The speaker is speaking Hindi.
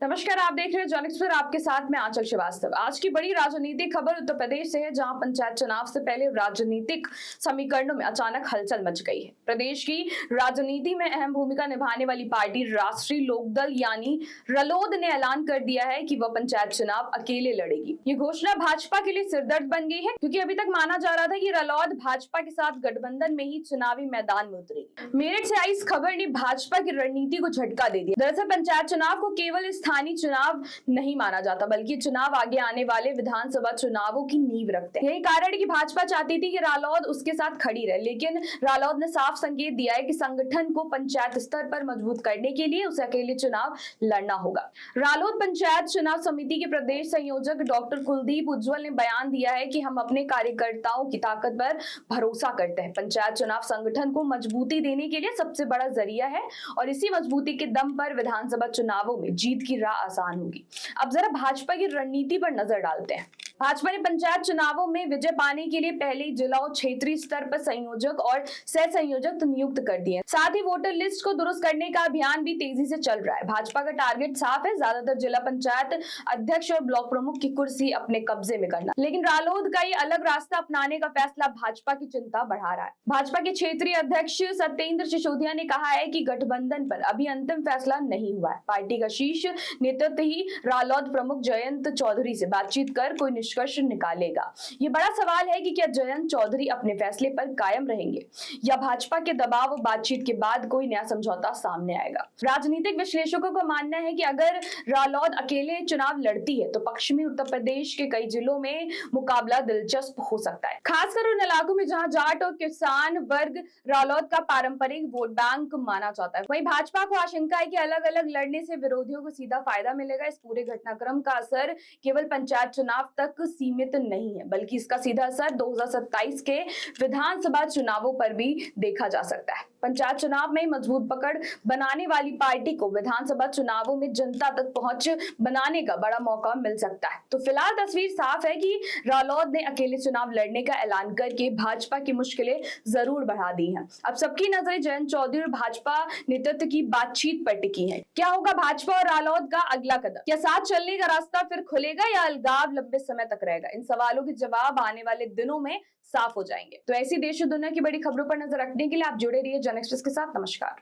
नमस्कार, आप देख रहे हैं जॉनिक्स पर। आपके साथ में आंचल श्रीवास्तव। आज की बड़ी राजनीतिक खबर उत्तर प्रदेश से है, जहां पंचायत चुनाव से पहले राजनीतिक समीकरणों में अचानक हलचल मच गई है। प्रदेश की राजनीति में अहम भूमिका निभाने वाली पार्टी राष्ट्रीय लोकदल यानी रालोद ने ऐलान कर दिया है कि वह पंचायत चुनाव अकेले लड़ेगी। ये घोषणा भाजपा के लिए सिरदर्द बन गई है, क्योंकि अभी तक माना जा रहा था कि रालोद भाजपा के साथ गठबंधन में ही चुनावी मैदान में उतरेगी। मेरठ से आई इस खबर ने भाजपा की रणनीति को झटका दे दिया। दरअसल पंचायत चुनाव को केवल स्थानीय चुनाव नहीं माना जाता, बल्कि चुनाव आगे आने वाले विधानसभा चुनावों की नींव रखते हैं। यही कारण है कि भाजपा चाहती थी कि रालोद उसके साथ खड़ी रहे, लेकिन रालोद ने साफ संकेत दिया है कि संगठन को पंचायत स्तर पर मजबूत करने के लिए उसे अकेले चुनाव लड़ना होगा। रालोद पंचायत चुनाव समिति के प्रदेश संयोजक डॉक्टर कुलदीप उज्ज्वल ने बयान दिया है कि हम अपने कार्यकर्ताओं की ताकत पर भरोसा करते हैं। पंचायत चुनाव संगठन को मजबूती देने के लिए सबसे बड़ा जरिया है और इसी मजबूती के दम पर विधानसभा चुनावों में जीत की राह आसान होगी। अब जरा भाजपा की रणनीति पर नजर डालते हैं। भाजपा ने पंचायत चुनावों में विजय पाने के लिए पहले जिला और क्षेत्रीय स्तर पर संयोजक और सह संयोजक नियुक्त कर दिए। साथ ही वोटर लिस्ट को दुरुस्त करने का अभियान भी तेजी से चल रहा है। भाजपा का टारगेट साफ है, ज्यादातर जिला पंचायत अध्यक्ष और ब्लॉक प्रमुख की कुर्सी अपने कब्जे में करना। लेकिन रालोद का ये अलग रास्ता अपनाने का फैसला भाजपा की चिंता बढ़ा रहा है। भाजपा के क्षेत्रीय अध्यक्ष सत्येंद्र सिसोदिया ने कहा है कि गठबंधन पर अभी अंतिम फैसला नहीं हुआ है। पार्टी का शीर्ष नेतृत्व ही रालोद प्रमुख जयंत चौधरी से बातचीत कर कोई निष्कर्ष निकालेगा। ये बड़ा सवाल है कि क्या जयंत चौधरी अपने फैसले पर कायम रहेंगे या भाजपा के दबाव और बातचीत के बाद कोई नया समझौता सामने आएगा। राजनीतिक विश्लेषकों का मानना है कि अगर रालोद अकेले चुनाव लड़ती है तो पश्चिमी उत्तर प्रदेश के कई जिलों में मुकाबला दिलचस्प हो सकता है, खासकर उन इलाकों में जहां जाट और किसान वर्ग रालोद का पारंपरिक वोट बैंक माना जाता है। वहीं भाजपा को आशंका है कि अलग अलग लड़ने से विरोधियों को सीधा फायदा मिलेगा। इस पूरे घटनाक्रम का असर केवल पंचायत चुनाव तक सीमित नहीं है, बल्कि इसका सीधा असर 2027 के विधानसभा चुनावों पर भी देखा जा सकता है। पंचायत चुनाव में मजबूत पकड़ बनाने वाली पार्टी को विधानसभा चुनावों में जनता तक पहुंच बनाने का बड़ा मौका मिल सकता है। तो फिलहाल तस्वीर साफ है कि रालोद ने अकेले चुनाव लड़ने का ऐलान करके भाजपा की मुश्किलें जरूर बढ़ा दी हैं। अब सबकी नजरें जयंत चौधरी और भाजपा नेतृत्व की बातचीत पर टिकी है। क्या होगा भाजपा और रालोद का अगला कदम? क्या साथ चलने का रास्ता फिर खुलेगा या अलगाव लंबे समय तक रहेगा? इन सवालों के जवाब आने वाले दिनों में साफ हो जाएंगे। तो ऐसी देश और दुनिया की बड़ी खबरों पर नजर रखने के लिए आप जुड़े रहिए जन एक्सप्रेस के साथ। नमस्कार।